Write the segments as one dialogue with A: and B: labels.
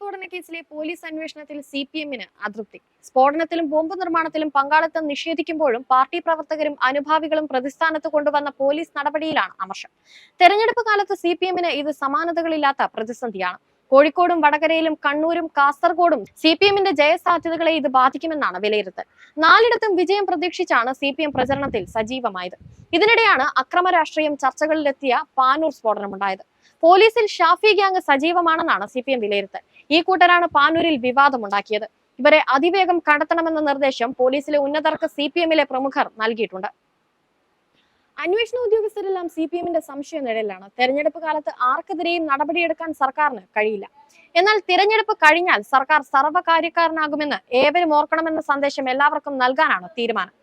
A: സ്ഫോടന കേസിലെ പോലീസ് അന്വേഷണത്തിൽ സിപിഎമ്മിന് അതൃപ്തി. സ്ഫോടനത്തിലും ബോംബ് നിർമ്മാണത്തിലും പങ്കാളിത്തം നിഷേധിക്കുമ്പോഴും പാർട്ടി പ്രവർത്തകരും അനുഭാവികളും പ്രതിസ്ഥാനത്ത് കൊണ്ടുവന്ന പോലീസ് നടപടിയിലാണ് അമർഷം. തെരഞ്ഞെടുപ്പ് കാലത്ത് സിപിഎമ്മിന് ഇത് സമാനതകളില്ലാത്ത പ്രതിസന്ധിയാണ്. കോഴിക്കോടും വടകരയിലും കണ്ണൂരും കാസർഗോഡും സിപിഎമ്മിന്റെ ജയസാധ്യതകളെ ഇത് ബാധിക്കുമെന്നാണ് വിലയിരുത്തൽ. 4ഇടത്തും വിജയം പ്രതീക്ഷിച്ചാണ് സിപിഎം പ്രചരണത്തിൽ സജീവമായത്. ഇതിനിടെയാണ് അക്രമ രാഷ്ട്രീയം ചർച്ചകളിലെത്തിയ പാനൂർ സ്ഫോടനമുണ്ടായത്. പോലീസിൽ ഷാഫി ഗ്യാങ് സജീവമാണെന്നാണ് സിപിഎം വിലയിരുത്തൽ. ഈ കൂട്ടരാണ് പാനൂരിൽ വിവാദമുണ്ടാക്കിയത്. ഇവരെ അതിവേഗം കണ്ടെത്തണമെന്ന നിർദ്ദേശം പോലീസിലെ ഉന്നതർക്ക് സിപിഎമ്മിലെ പ്രമുഖർ നൽകിയിട്ടുണ്ട്. അന്വേഷണ ഉദ്യോഗസ്ഥരെല്ലാം സിപിഎമ്മിന്റെ സംശയ നിഴലിലാണ്. തെരഞ്ഞെടുപ്പ് കാലത്ത് ആർക്കെതിരെയും നടപടിയെടുക്കാൻ സർക്കാരിന് കഴിയില്ല. എന്നാൽ തിരഞ്ഞെടുപ്പ് കഴിഞ്ഞാൽ സർക്കാർ സർവ്വകാര്യക്കാരനാകുമെന്ന് ഏവരും ഓർക്കണമെന്ന സന്ദേശം എല്ലാവർക്കും നൽകാനാണ് തീരുമാനം.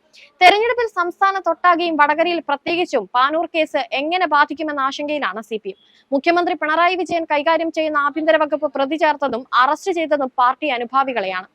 A: തെരഞ്ഞെടുപ്പിൽ സംസ്ഥാനത്തൊട്ടാകെയും വടകരയിൽ പ്രത്യേകിച്ചും പാനൂർ കേസ് എങ്ങനെ ബാധിക്കുമെന്ന ആശങ്കയിലാണ് സിപിഎം. മുഖ്യമന്ത്രി പിണറായി വിജയൻ കൈകാര്യം ചെയ്യുന്ന ആഭ്യന്തര വകുപ്പ് പ്രതി ചേർത്തതും അറസ്റ്റ് ചെയ്തതും പാർട്ടി അനുഭാവികളെയാണ്.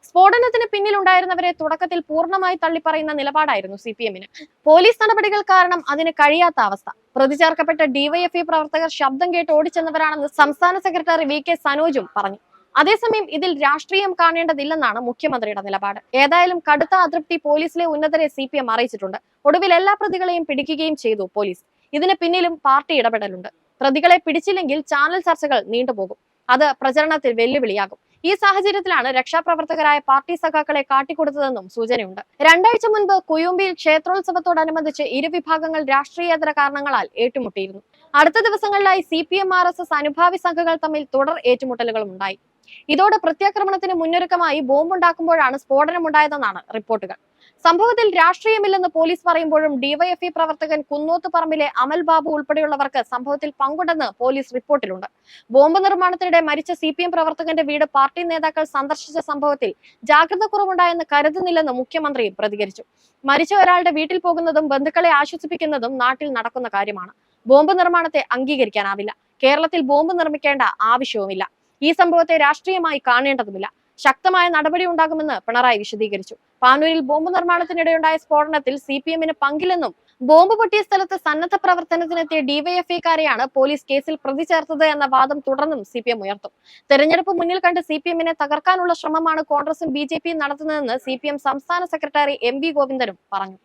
A: സ്ഫോടനത്തിന് പിന്നിലുണ്ടായിരുന്നവരെ തുടക്കത്തിൽ പൂർണ്ണമായി തള്ളിപ്പറയുന്ന നിലപാടായിരുന്നു സിപിഎമ്മിന്. പോലീസ് നടപടികൾ കാരണം അതിന് കഴിയാത്ത അവസ്ഥ. പ്രതി ചേർക്കപ്പെട്ട ഡിവൈഎഫ്ഐ പ്രവർത്തകർ ശബ്ദം കേട്ട് ഓടിച്ചെന്നവരാണെന്ന് സംസ്ഥാന സെക്രട്ടറി വി.കെ. സനോജും പറഞ്ഞു. അതേസമയം ഇതിൽ രാഷ്ട്രീയം കാണേണ്ടതില്ലെന്നാണ് മുഖ്യമന്ത്രിയുടെ നിലപാട്. ഏതായാലും കടുത്ത അതൃപ്തി പോലീസിലെ ഉന്നതരെ സിപിഎം അറിയിച്ചിട്ടുണ്ട്. ഒടുവിൽ എല്ലാ പ്രതികളെയും പിടിക്കുകയും ചെയ്തു പോലീസ്. ഇതിന് പിന്നിലും പാർട്ടി ഇടപെടലുണ്ട്. പ്രതികളെ പിടിച്ചില്ലെങ്കിൽ ചാനൽ ചർച്ചകൾ നീണ്ടുപോകും. അത് പ്രചരണത്തിൽ വെല്ലുവിളിയാകും. ഈ സാഹചര്യത്തിലാണ് രക്ഷാപ്രവർത്തകരായ പാർട്ടി സഖാക്കളെ കാട്ടിക്കൊടുത്തതെന്നും സൂചനയുണ്ട്. 2 ആഴ്ച മുൻപ് കുയുമ്പിയിൽ ക്ഷേത്രോത്സവത്തോടനുബന്ധിച്ച് ഇരുവിഭാഗങ്ങൾ രാഷ്ട്രീയേതര കാരണങ്ങളാൽ ഏറ്റുമുട്ടിയിരുന്നു. അടുത്ത ദിവസങ്ങളിലായി സിപിഎം RSS അനുഭാവി സംഘങ്ങൾ തമ്മിൽ തുടർ ഏറ്റുമുട്ടലുകളും ഉണ്ടായി. ഇതോടെ പ്രത്യാക്രമണത്തിന് മുന്നൊരുക്കമായി ബോംബുണ്ടാക്കുമ്പോഴാണ് സ്ഫോടനമുണ്ടായതെന്നാണ് റിപ്പോർട്ടുകൾ. സംഭവത്തിൽ രാഷ്ട്രീയമില്ലെന്ന് പോലീസ് പറയുമ്പോഴും ഡിവൈഎഫ്ഐ പ്രവർത്തകൻ കുന്നോത്ത് പറമ്പിലെ അമൽ ബാബു ഉൾപ്പെടെയുള്ളവർക്ക് സംഭവത്തിൽ പങ്കുണ്ടെന്ന് പോലീസ് റിപ്പോർട്ടിലുണ്ട്. ബോംബ് നിർമ്മാണത്തിനിടെ മരിച്ച സിപിഎം പ്രവർത്തകന്റെ വീട് പാർട്ടി നേതാക്കൾ സന്ദർശിച്ച സംഭവത്തിൽ ജാഗ്രത കുറവുണ്ടായെന്ന് കരുതുന്നില്ലെന്ന് മുഖ്യമന്ത്രിയും പ്രതികരിച്ചു. മരിച്ച ഒരാളുടെ വീട്ടിൽ പോകുന്നതും ബന്ധുക്കളെ ആശ്വസിപ്പിക്കുന്നതും നാട്ടിൽ നടക്കുന്ന കാര്യമാണ്. ബോംബ് നിർമ്മാണത്തെ അംഗീകരിക്കാനാവില്ല. കേരളത്തിൽ ബോംബ് നിർമ്മിക്കേണ്ട ആവശ്യവുമില്ല. ഈ സംഭവത്തെ രാഷ്ട്രീയമായി കാണേണ്ടതുമില്ല. ശക്തമായ നടപടി ഉണ്ടാകുമെന്ന് പിണറായി വിശദീകരിച്ചു. പാനൂരിൽ ബോംബ് നിർമ്മാണത്തിനിടെയുണ്ടായ സ്ഫോടനത്തിൽ സിപിഎമ്മിന് പങ്കില്ലെന്നും ബോംബ് പൊട്ടിയ സ്ഥലത്ത് സന്നദ്ധ പ്രവർത്തനത്തിനെത്തിയ ഡിവൈഎഫ്ഐക്കാരെയാണ് പോലീസ് കേസിൽ പ്രതി ചേർത്തത് എന്ന വാദം തുടർന്നും സിപിഎം ഉയർത്തും. തെരഞ്ഞെടുപ്പ് മുന്നിൽ കണ്ട് സിപിഎമ്മിനെ തകർക്കാനുള്ള ശ്രമമാണ് കോൺഗ്രസും ബിജെപിയും നടത്തുന്നതെന്ന് സിപിഎം സംസ്ഥാന സെക്രട്ടറി എം.വി. ഗോവിന്ദനും പറഞ്ഞു.